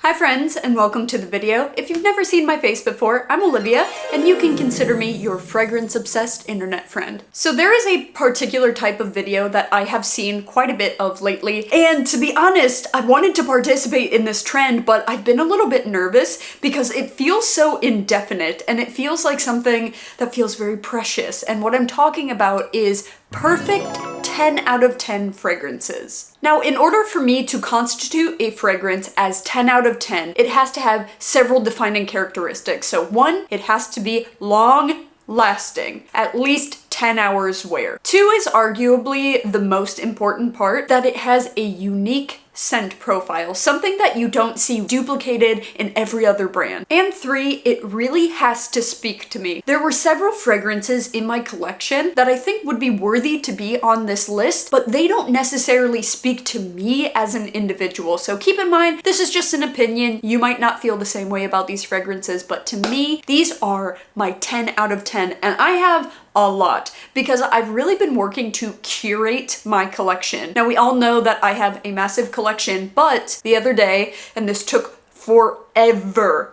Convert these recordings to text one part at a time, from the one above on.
Hi friends, and welcome to the video. If you've never seen my face before, I'm Olivia, and you can consider me your fragrance-obsessed internet friend. So there is a particular type of video that I have seen quite a bit of lately, and to be honest, I wanted to participate in this trend, but I've been a little bit nervous because it feels so indefinite, and it feels like something that feels very precious, and what I'm talking about is perfect 10 out of 10 fragrances. Now, in order for me to constitute a fragrance as 10 out of 10, it has to have several defining characteristics. So one, it has to be long lasting, at least 10 hours wear. Two is arguably the most important part, that it has a unique scent profile, something that you don't see duplicated in every other brand. And three, it really has to speak to me. There were several fragrances in my collection that I think would be worthy to be on this list, but they don't necessarily speak to me as an individual. So keep in mind, this is just an opinion. You might not feel the same way about these fragrances, but to me, these are my 10 out of 10, and I have a lot because I've really been working to curate my collection. Now, we all know that I have a massive collection, but the other day, and this took forever,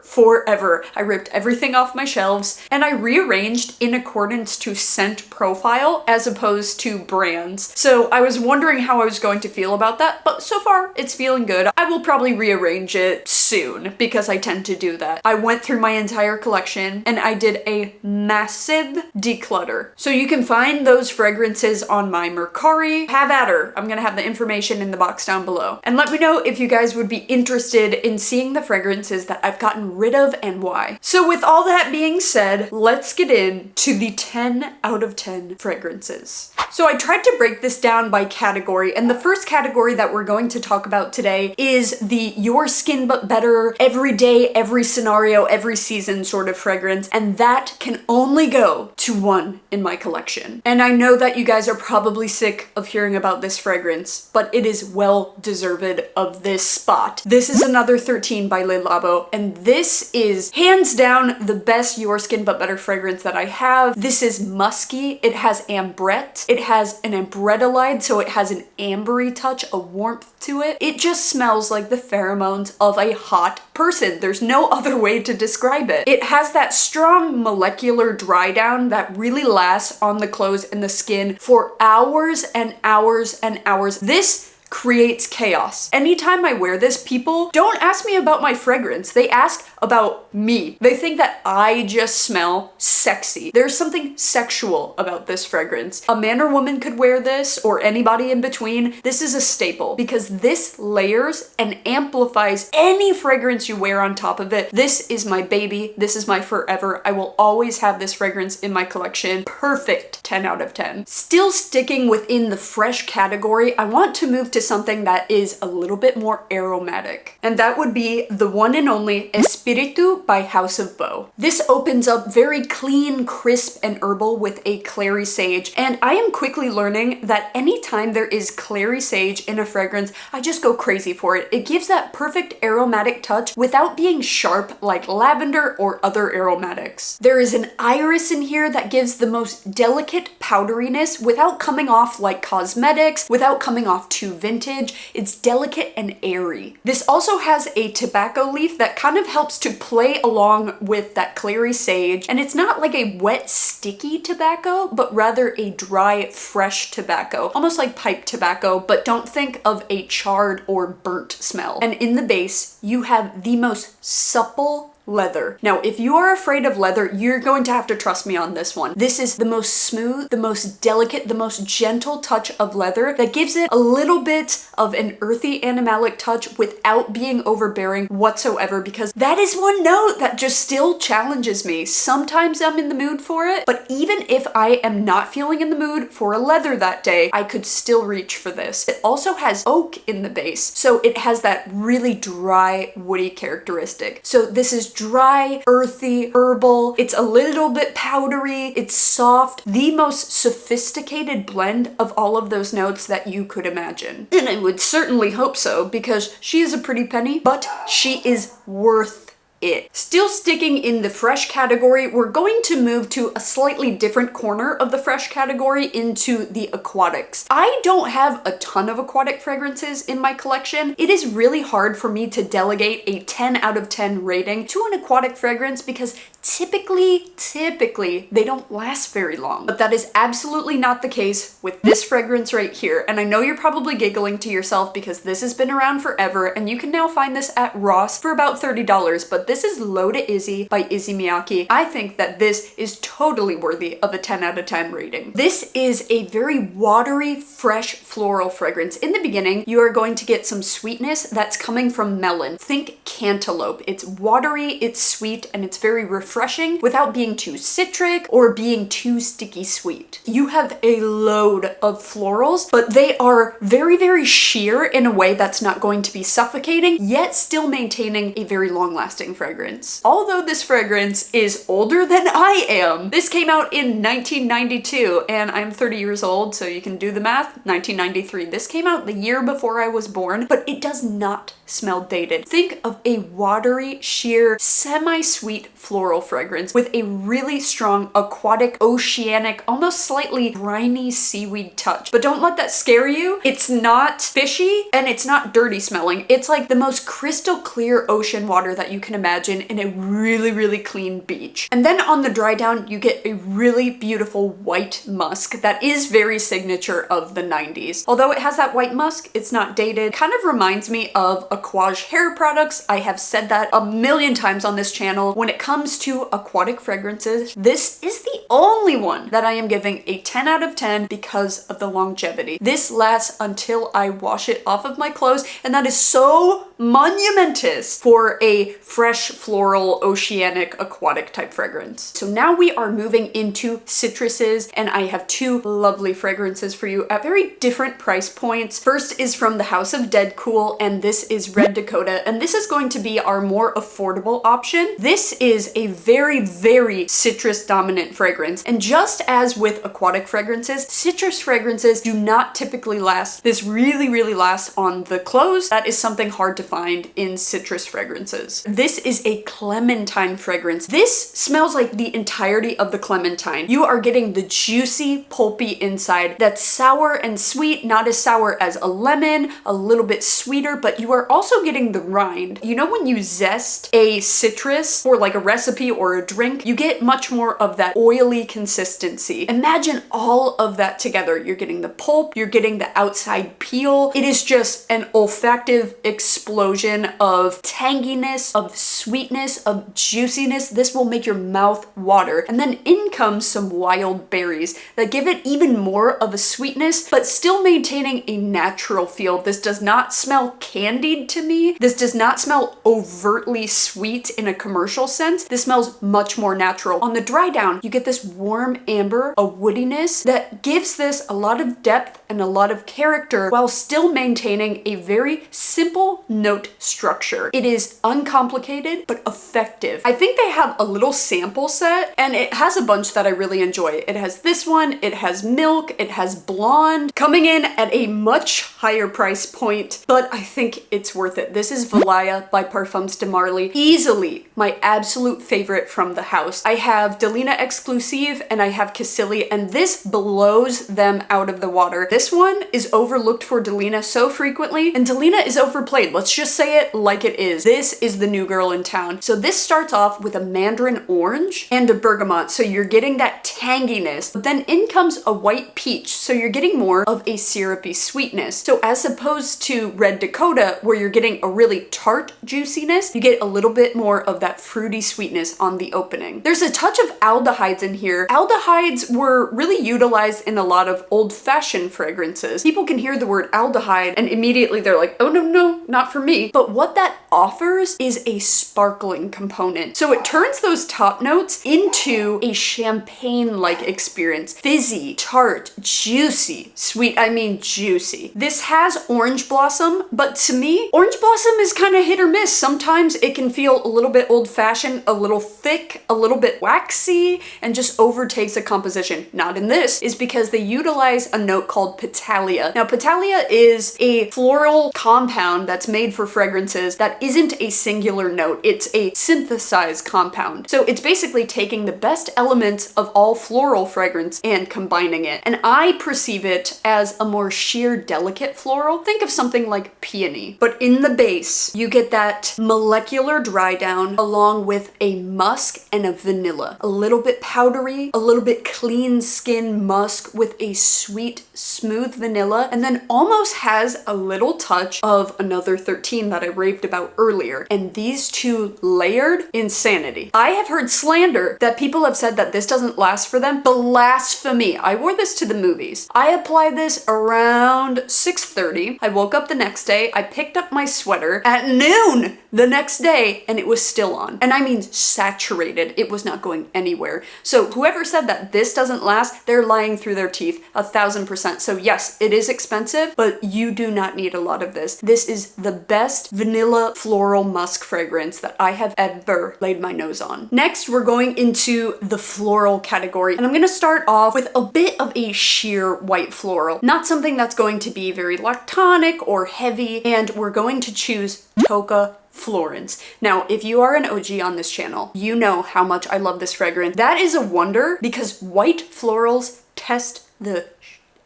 I ripped everything off my shelves and I rearranged in accordance to scent profile as opposed to brands. So I was wondering how I was going to feel about that, but so far it's feeling good. I will probably rearrange it soon because I tend to do that. I went through my entire collection and I did a massive declutter. So you can find those fragrances on my MERCARI. Have at her. I'm gonna have the information in the box down below. And let me know if you guys would be interested in seeing the fragrances that I've gotten rid of and why. So with all that being said, let's get into the 10 out of 10 fragrances. So I tried to break this down by category, and the first category that we're going to talk about today is the your skin but better, every day, every scenario, every season sort of fragrance, and that can only go to one in my collection. And I know that you guys are probably sick of hearing about this fragrance, but it is well deserved of this spot. This is another 13 by LABO, and this is hands down the best Your Skin But Better fragrance that I have. This is musky, it has ambrette, it has an ambrettalide, so it has an ambery touch, a warmth to it. It just smells like the pheromones of a hot person. There's no other way to describe it. It has that strong molecular dry down that really lasts on the clothes and the skin for hours and hours and hours. This creates chaos. Anytime I wear this, people don't ask me about my fragrance. They ask about me. They think that I just smell sexy. There's something sexual about this fragrance. A man or woman could wear this, or anybody in between. This is a staple because this layers and amplifies any fragrance you wear on top of it. This is my baby. This is my forever. I will always have this fragrance in my collection. Perfect 10 out of 10. Still sticking within the fresh category, I want to move to something that is a little bit more aromatic, and that would be the one and only ESPIRITU by House of Beau. This opens up very clean, crisp, and herbal with a clary sage, and I am quickly learning that anytime there is clary sage in a fragrance, I just go crazy for it. It gives that perfect aromatic touch without being sharp like lavender or other aromatics. There is an iris in here that gives the most delicate powderiness without coming off like cosmetics, without coming off too vintage. It's delicate and airy. This also has a tobacco leaf that kind of helps to play along with that clary sage, and it's not like a wet sticky tobacco, but rather a dry fresh tobacco, almost like pipe tobacco, but don't think of a charred or burnt smell. And in the base you have the most supple leather. Now, if you are afraid of leather, you're going to have to trust me on this one. This is the most smooth, the most delicate, the most gentle touch of leather that gives it a little bit of an earthy animalic touch without being overbearing whatsoever, because that is one note that just still challenges me. Sometimes I'm in the mood for it, but even if I am not feeling in the mood for a leather that day, I could still reach for this. It also has oak in the base, so it has that really dry, woody characteristic. So this is dry, earthy, herbal. It's a little bit powdery. It's soft. The most sophisticated blend of all of those notes that you could imagine. And I would certainly hope so, because she is a pretty penny, but she is worth it. Still sticking in the fresh category, we're going to move to a slightly different corner of the fresh category into the aquatics. I don't have a ton of aquatic fragrances in my collection. It is really hard for me to delegate a 10 out of 10 rating to an aquatic fragrance because typically, they don't last very long. But that is absolutely not the case with this fragrance right here. And I know you're probably giggling to yourself because this has been around forever and you can now find this at Ross for about $30, but this is L'Eau de Izzy by Issey Miyake. I think that this is totally worthy of a 10 out of 10 rating. This is a very watery, fresh floral fragrance. In the beginning, you are going to get some sweetness that's coming from melon. Think cantaloupe. It's watery, it's sweet, and it's very refreshing without being too citric or being too sticky sweet. You have a load of florals, but they are very, very sheer in a way that's not going to be suffocating, yet still maintaining a very long-lasting fragrance. Although this fragrance is older than I am, this came out in 1992, and I'm 30 years old, so you can do the math. 1993. This came out the year before I was born, but it does not smell dated. Think of a watery, sheer, semi-sweet floral fragrance with a really strong aquatic, oceanic, almost slightly briny seaweed touch. But don't let that scare you. It's not fishy and it's not dirty smelling. It's like the most crystal clear ocean water that you can imagine in a really, really clean beach. And then on the dry down, you get a really beautiful white musk that is very signature of the 90s. Although it has that white musk, it's not dated. Kind of reminds me of Aquage hair products. I have said that a million times on this channel. When it comes to aquatic fragrances, this is the only one that I am giving a 10 out of 10 because of the longevity. This lasts until I wash it off of my clothes, and that is so monumentous for a fresh floral oceanic aquatic type fragrance. So now we are moving into citruses, and I have two lovely fragrances for you at very different price points. First is from the house of DEDCOOL, and this is Red Dakota, and this is going to be our more affordable option. This is a very, very citrus dominant fragrance, and just as with aquatic fragrances, citrus fragrances do not typically last. This really lasts on the clothes. That is something hard to find in citrus fragrances. This is a clementine fragrance. This smells like the entirety of the clementine. You are getting the juicy, pulpy inside that's sour and sweet, not as sour as a lemon, a little bit sweeter, but you are also getting the rind. You know when you zest a citrus for like a recipe or a drink, you get much more of that oily consistency. Imagine all of that together. You're getting the pulp, you're getting the outside peel. It is just an olfactive explosion of tanginess, of sweetness, of juiciness. This will make your mouth water. And then in comes some wild berries that give it even more of a sweetness, but still maintaining a natural feel. This does not smell candied to me. This does not smell overtly sweet in a commercial sense. This smells much more natural. On the dry down, you get this warm amber, a woodiness that gives this a lot of depth and a lot of character while still maintaining a very simple note structure. It is uncomplicated, but effective. I think they have a little sample set, and it has a bunch that I really enjoy. It has this one, it has milk, it has blonde, coming in at a much higher price point, but I think it's worth it. This is Valaya by Parfums de Marly. Easily my absolute favorite from the house. I have Delina Exclusive and I have Cassili, and this blows them out of the water. This one is overlooked for Delina so frequently, and Delina is overplayed. Let's just say it like it is. This is the new girl in town. So this starts off with a mandarin orange and a bergamot, so you're getting that tanginess, but then in comes a white peach, so you're getting more of a syrupy sweetness. So as opposed to Red Dakota, where you're getting a really tart juiciness, you get a little bit more of that fruity sweetness on the opening. There's a touch of aldehydes in here. Aldehydes were really utilized in a lot of old-fashioned fragrances. People can hear the word aldehyde and immediately they're like, oh no, not for me. But what that offers is a sparkling component. So it turns those top notes into a champagne-like experience. Fizzy, tart, juicy, sweet, I mean juicy. This has orange blossom, but to me, orange blossom is kind of hit or miss. Sometimes it can feel a little bit old-fashioned, a little thick, a little bit waxy, and just overtakes a composition. Not in this, is because they utilize a note called Petalia. Now, Petalia is a floral compound that's made for fragrances that isn't a singular note. It's a synthesized compound. So it's basically taking the best elements of all floral fragrance and combining it. And I perceive it as a more sheer, delicate floral. Think of something like peony. But in the base, you get that molecular dry down along with a musk and a vanilla. A little bit powdery, a little bit clean skin musk with a sweet, smooth vanilla, and then almost has a little touch of another 13 that I raved about earlier. And these two layered, insanity. I have heard slander that people have said that this doesn't last for them. Blasphemy. I wore this to the movies. I applied this around 6:30. I woke up the next day. I picked up my sweater at noon the next day and it was still on. And I mean saturated. It was not going anywhere. So whoever said that this doesn't last, they're lying through their teeth 1000%. So yes, it is expensive, but you do not need a lot of this. This is the best vanilla floral musk fragrance that I have ever laid my nose on. Next, we're going into the floral category, and I'm going to start off with a bit of a sheer white floral. Not something that's going to be very lactonic or heavy, and we're going to choose TOCCA Florence. Now, if you are an OG on this channel, you know how much I love this fragrance. That is a wonder because white florals test the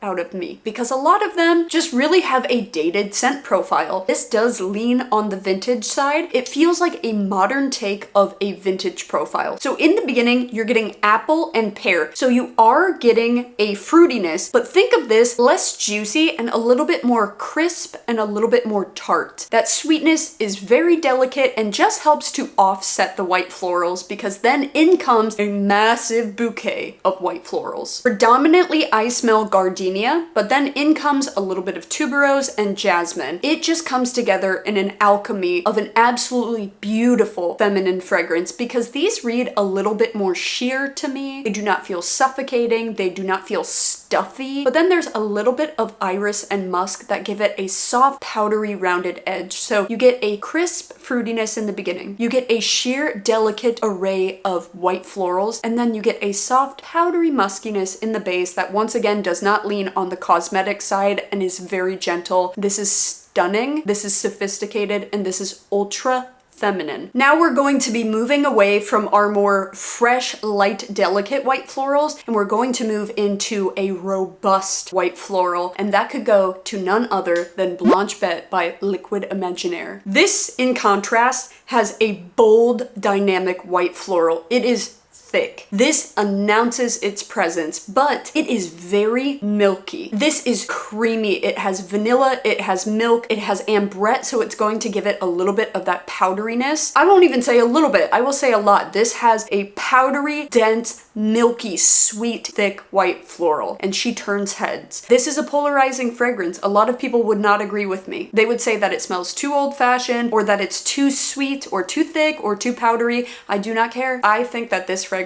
out of me because a lot of them just really have a dated scent profile. This does lean on the vintage side. It feels like a modern take of a vintage profile. So in the beginning, you're getting apple and pear. So you are getting a fruitiness, but think of this less juicy and a little bit more crisp and a little bit more tart. That sweetness is very delicate and just helps to offset the white florals because then in comes a massive bouquet of white florals. Predominantly, I smell gardenia, but then in comes a little bit of tuberose and jasmine. It just comes together in an alchemy of an absolutely beautiful feminine fragrance because these read a little bit more sheer to me. They do not feel suffocating. They do not feel stuffy. But then there's a little bit of iris and musk that give it a soft, powdery, rounded edge. So you get a crisp fruitiness in the beginning. You get a sheer, delicate array of white florals, and then you get a soft, powdery muskiness in the base that once again does not lean on the cosmetic side and is very gentle. This is stunning, this is sophisticated, and this is ultra feminine. Now we're going to be moving away from our more fresh, light, delicate white florals, and we're going to move into a robust white floral, and that could go to none other than Blanche Bete by Liquid Imaginaire. This, in contrast, has a bold, dynamic white floral. It is thick. This announces its presence, but it is very milky. This is creamy. It has vanilla, it has milk, it has ambrette, so it's going to give it a little bit of that powderiness. I won't even say a little bit, I will say a lot. This has a powdery, dense, milky, sweet, thick white floral, and she turns heads. This is a polarizing fragrance. A lot of people would not agree with me. They would say that it smells too old-fashioned, or that it's too sweet, or too thick, or too powdery. I do not care. I think that this fragrance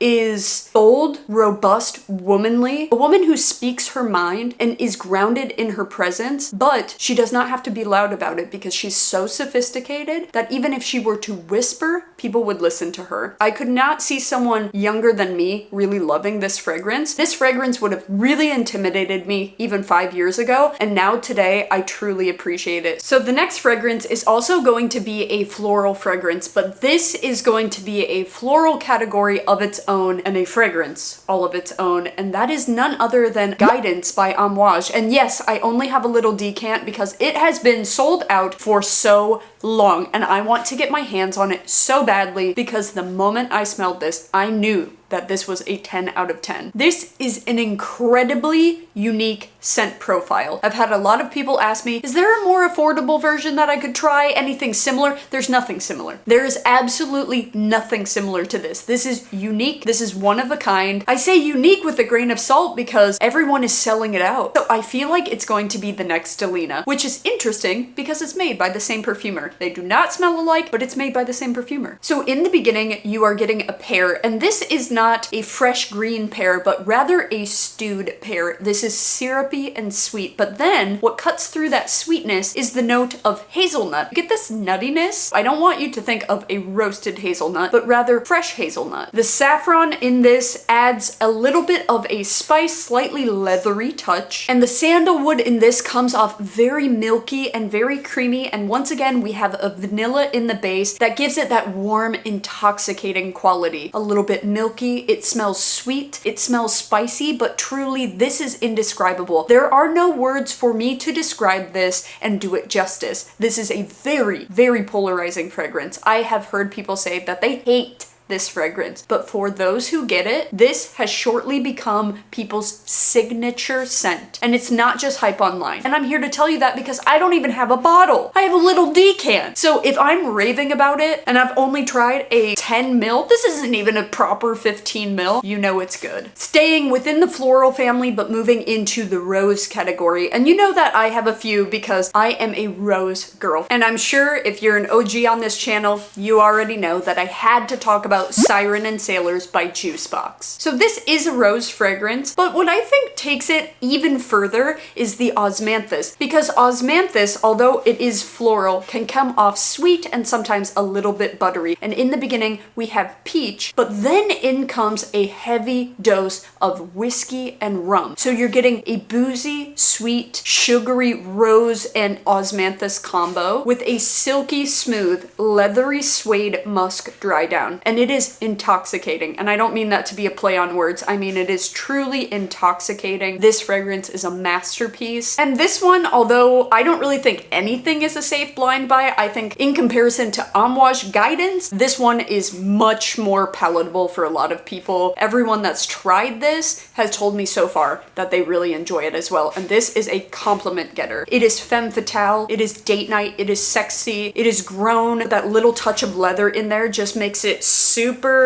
is bold, robust, womanly, a woman who speaks her mind and is grounded in her presence, but she does not have to be loud about it because she's so sophisticated that even if she were to whisper, people would listen to her. I could not see someone younger than me really loving this fragrance. This fragrance would have really intimidated me even 5 years ago, and now today I truly appreciate it. So the next fragrance is also going to be a floral fragrance, but this is going to be a floral category of its own and a fragrance all of its own, and that is none other than Guidance by AMOUAGE. And yes, I only have a little decant because it has been sold out for so long and I want to get my hands on it so badly because the moment I smelled this, I knew that this was a 10 out of 10. This is an incredibly unique scent profile. I've had a lot of people ask me, is there a more affordable version that I could try? Anything similar? There's nothing similar. There is absolutely nothing similar to this. This is unique. This is one of a kind. I say unique with a grain of salt because everyone is selling it out. So I feel like it's going to be the next Delina, which is interesting because it's made by the same perfumer. They do not smell alike, but it's made by the same perfumer. So in the beginning, you are getting a pear, and this is not a fresh green pear, but rather a stewed pear. This is syrupy and sweet, but then what cuts through that sweetness is the note of hazelnut. Get this nuttiness? I don't want you to think of a roasted hazelnut, but rather fresh hazelnut. The saffron in this adds a little bit of a spice, slightly leathery touch, and the sandalwood in this comes off very milky and very creamy, and once again we have a vanilla in the base that gives it that warm, intoxicating quality. A little bit milky, it smells sweet, it smells spicy, but truly this is indescribable. There are no words for me to describe this and do it justice. This is a very, very polarizing fragrance. I have heard people say that they hate this fragrance, but for those who get it, this has shortly become people's signature scent, and it's not just hype online. And I'm here to tell you that because I don't even have a bottle. I have a little decan. So if I'm raving about it and I've only tried a 10 ml, this isn't even a proper 15 ml, you know it's good. Staying within the floral family but moving into the rose category, and you know that I have a few because I am a rose girl, and I'm sure if you're an OG on this channel, you already know that I had to talk about Siren and Sailors by JUSBOX. So this is a rose fragrance, but what I think takes it even further is the osmanthus, because osmanthus, although it is floral, can come off sweet and sometimes a little bit buttery. And in the beginning we have peach, but then in comes a heavy dose of whiskey and rum. So you're getting a boozy, sweet, sugary rose and osmanthus combo with a silky smooth, leathery suede musk dry down. And it is intoxicating, and I don't mean that to be a play on words. I mean it is truly intoxicating. This fragrance is a masterpiece, and this one, although I don't really think anything is a safe blind buy, I think in comparison to AMOUAGE Guidance, this one is much more palatable for a lot of people. Everyone that's tried this has told me so far that they really enjoy it as well, and this is a compliment getter. It is femme fatale, it is date night, it is sexy, it is grown. That little touch of leather in there just makes it super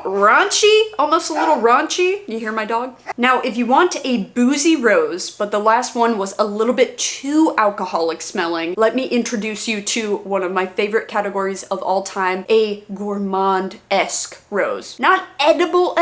raunchy, almost a little raunchy. You hear my dog? Now, if you want a boozy rose, but the last one was a little bit too alcoholic smelling, let me introduce you to one of my favorite categories of all time, a gourmand-esque rose. Not edible,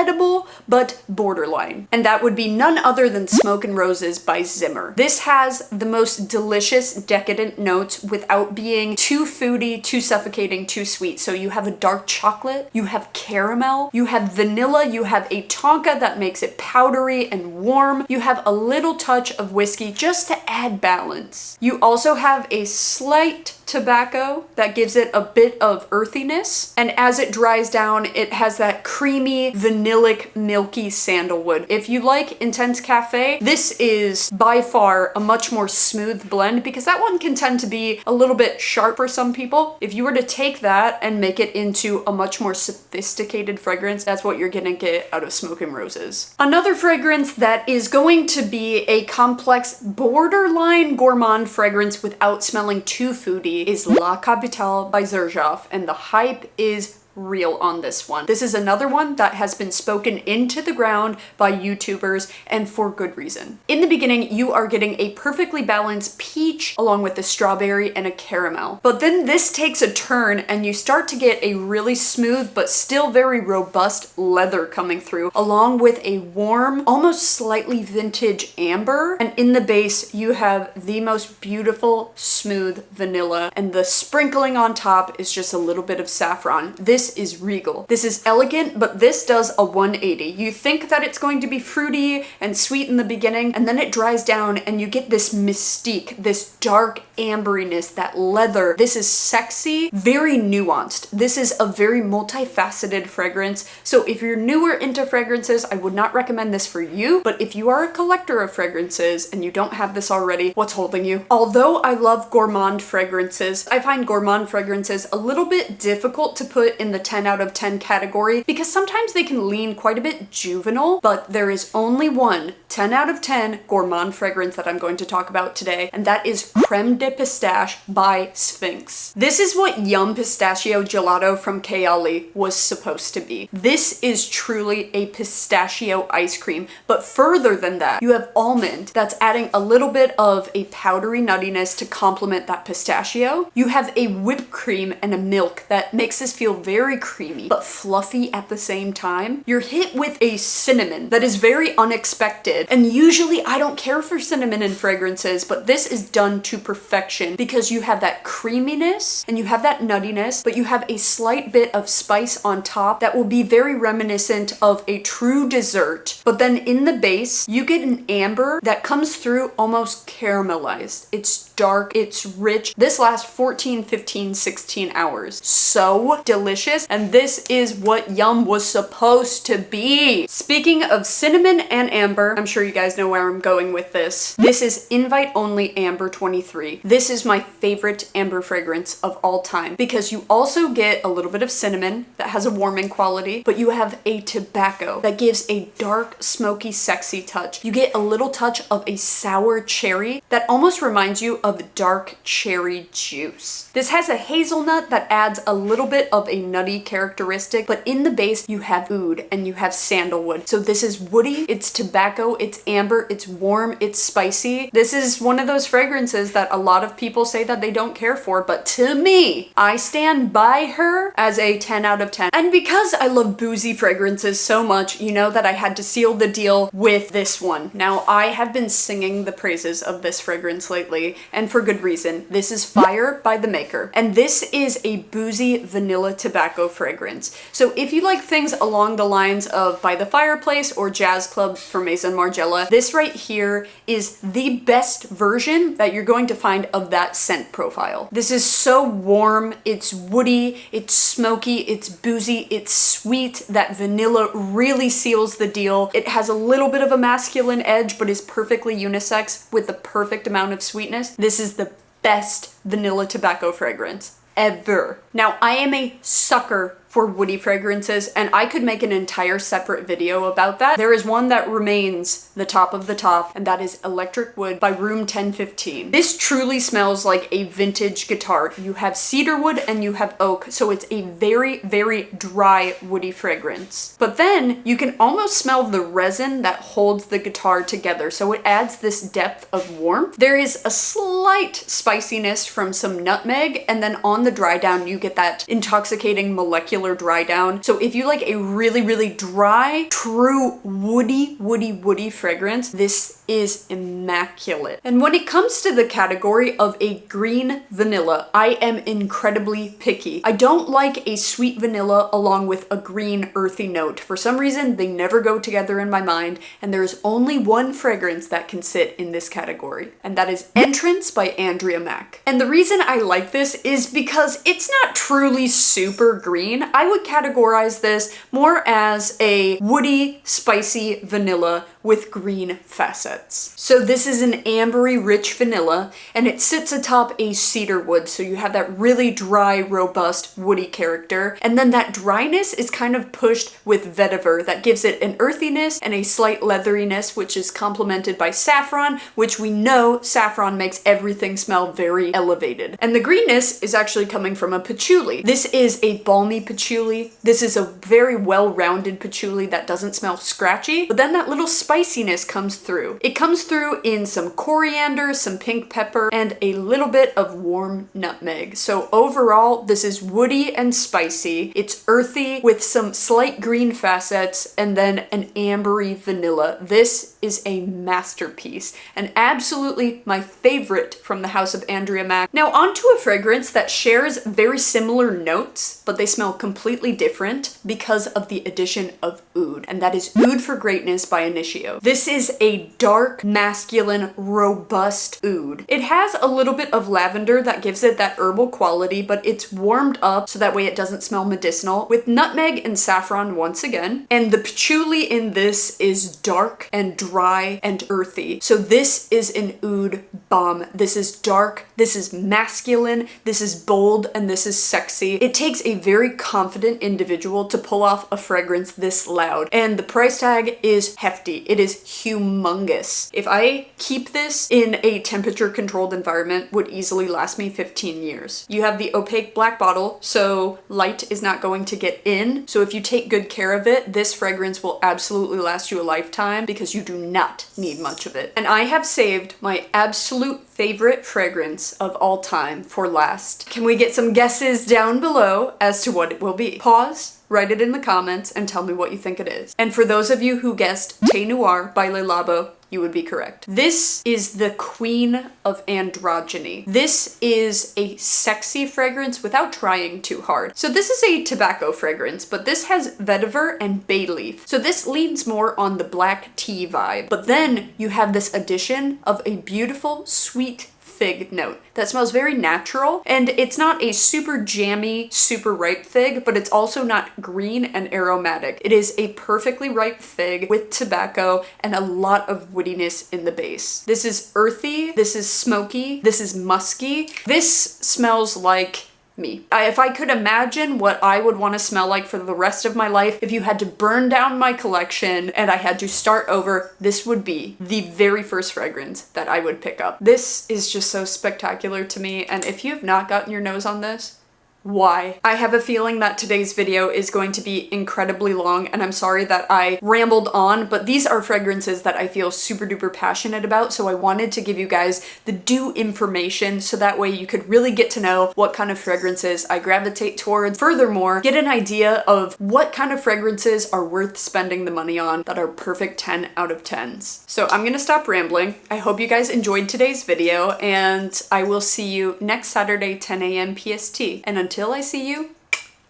but borderline. And that would be none other than Smoke and Roses by ZIMMER. This has the most delicious, decadent notes without being too foody, too suffocating, too sweet. So you have a dark chocolate, you have caramel, you have vanilla, you have a tonka that makes it powdery and warm, you have a little touch of whiskey just to add balance. You also have a slight tobacco that gives it a bit of earthiness, and as it dries down it has that creamy, vanillic, milky sandalwood. If you like intense cafe, this is by far a much more smooth blend, because that one can tend to be a little bit sharp for some people. If you were to take that and make it into a much more sophisticated fragrance, that's what you're gonna get out of Smoke and Roses. Another fragrance that is going to be a complex, borderline gourmand fragrance without smelling too foody is La Capitale by XERJOFF, and the hype is real on this one. This is another one that has been spoken into the ground by YouTubers, and for good reason. In the beginning, you are getting a perfectly balanced peach along with a strawberry and a caramel. But then this takes a turn and you start to get a really smooth but still very robust leather coming through, along with a warm, almost slightly vintage amber. And in the base, you have the most beautiful, smooth vanilla, and the sprinkling on top is just a little bit of saffron. This is regal. This is elegant, but this does a 180. You think that it's going to be fruity and sweet in the beginning, and then it dries down and you get this mystique, this dark amberiness, that leather. This is sexy, very nuanced. This is a very multifaceted fragrance. So if you're newer into fragrances, I would not recommend this for you, but if you are a collector of fragrances and you don't have this already, what's holding you? Although I love gourmand fragrances, I find gourmand fragrances a little bit difficult to put in the 10 out of 10 category, because sometimes they can lean quite a bit juvenile, but there is only one 10 out of 10 gourmand fragrance that I'm going to talk about today, and that is Creme de Pistache by SPHINX. This is what Yum Pistachio Gelato from Kayali was supposed to be. This is truly a pistachio ice cream, but further than that, you have almond that's adding a little bit of a powdery nuttiness to complement that pistachio. You have a whipped cream and a milk that makes this feel very creamy, but fluffy at the same time. You're hit with a cinnamon that is very unexpected, and usually I don't care for cinnamon in fragrances, but this is done to perfection because you have that creaminess and you have that nuttiness, but you have a slight bit of spice on top that will be very reminiscent of a true dessert. But then in the base, you get an amber that comes through almost caramelized. It's dark, it's rich. This lasts 14, 15, 16 hours. So delicious, and this is what Yum was supposed to be. Speaking of cinnamon and amber, I'm sure you guys know where I'm going with this. This is Invite Only Amber 23. This is my favorite amber fragrance of all time because you also get a little bit of cinnamon that has a warming quality, but you have a tobacco that gives a dark, smoky, sexy touch. You get a little touch of a sour cherry that almost reminds you of dark cherry juice. This has a hazelnut that adds a little bit of a nutty characteristic, but in the base you have oud and you have sandalwood. So this is woody, it's tobacco, it's amber, it's warm, it's spicy. This is one of those fragrances that a lot of people say that they don't care for, but to me, I stand by her as a 10 out of 10. And because I love boozy fragrances so much, you know that I had to seal the deal with this one. Now, I have been singing the praises of this fragrance lately, and for good reason. This is Fire by the Maker, and this is a boozy vanilla tobacco fragrance. So if you like things along the lines of By the Fireplace or Jazz Club for Maison Margiela, this right here is the best version that you're going to find of that scent profile. This is so warm, it's woody, it's smoky, it's boozy, it's sweet. That vanilla really seals the deal. It has a little bit of a masculine edge, but is perfectly unisex with the perfect amount of sweetness. This is the best vanilla tobacco fragrance ever. Now, I am a sucker for woody fragrances, and I could make an entire separate video about that. There is one that remains the top of the top, and that is Electric Wood by Room 1015. This truly smells like a vintage guitar. You have cedarwood and you have oak, so it's a very, very dry woody fragrance. But then you can almost smell the resin that holds the guitar together, so it adds this depth of warmth. There is a slight spiciness from some nutmeg, and then on the dry down you get that intoxicating molecular dry down. So if you like a really, really dry, true woody fragrance, this is immaculate. And when it comes to the category of a green vanilla, I am incredibly picky. I don't like a sweet vanilla along with a green earthy note. For some reason, they never go together in my mind, and there is only one fragrance that can sit in this category, and that is Entrance by Andrea MAACK. And the reason I like this is because it's not truly super green. I would categorize this more as a woody, spicy vanilla with green facets. So this is an ambery rich vanilla, and it sits atop a cedar wood, so you have that really dry, robust, woody character. And then that dryness is kind of pushed with vetiver that gives it an earthiness and a slight leatheriness, which is complemented by saffron, which we know saffron makes everything smell very elevated. And the greenness is actually coming from a patchouli. This is a balmy patchouli. This is a very well-rounded patchouli that doesn't smell scratchy, but then that little spiciness comes through. It comes through in some coriander, some pink pepper, and a little bit of warm nutmeg. So overall, this is woody and spicy. It's earthy with some slight green facets and then an ambery vanilla. This is a masterpiece and absolutely my favorite from the house of Andrea MAACK. Now onto a fragrance that shares very similar notes, but they smell completely different because of the addition of oud, and that is Oud for Greatness by INITIO. This is a dark, masculine, robust oud. It has a little bit of lavender that gives it that herbal quality, but it's warmed up so that way it doesn't smell medicinal, with nutmeg and saffron once again. And the patchouli in this is dark and dry and earthy. So this is an oud bomb. This is dark, this is masculine, this is bold, and this is sexy. It takes a very confident individual to pull off a fragrance this loud, and the price tag is hefty. It is humongous. If I keep this in a temperature controlled environment, would easily last me 15 years. You have the opaque black bottle, so light is not going to get in. So if you take good care of it, this fragrance will absolutely last you a lifetime because you do not need much of it. And I have saved my absolute favorite fragrance of all time for last. Can we get some guesses down below as to what it will be? Pause, write it in the comments, and tell me what you think it is. And for those of you who guessed Thé Noir by Le Labo, you would be correct. This is the queen of androgyny. This is a sexy fragrance without trying too hard. So this is a tobacco fragrance, but this has vetiver and bay leaf. So this leans more on the black tea vibe. But then you have this addition of a beautiful, sweet fig note that smells very natural, and it's not a super jammy, super ripe fig, but it's also not green and aromatic. It is a perfectly ripe fig with tobacco and a lot of woodiness in the base. This is earthy, this is smoky, this is musky. This smells like me. If I could imagine what I would want to smell like for the rest of my life, if you had to burn down my collection and I had to start over, this would be the very first fragrance that I would pick up. This is just so spectacular to me, and if you have not gotten your nose on this, why? I have a feeling that today's video is going to be incredibly long, and I'm sorry that I rambled on, but these are fragrances that I feel super duper passionate about, so I wanted to give you guys the due information so that way you could really get to know what kind of fragrances I gravitate towards. Furthermore, get an idea of what kind of fragrances are worth spending the money on that are perfect 10 out of 10s. So I'm gonna stop rambling. I hope you guys enjoyed today's video, and I will see you next Saturday, 10 a.m. PST. And until I see you,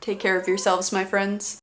take care of yourselves, my friends.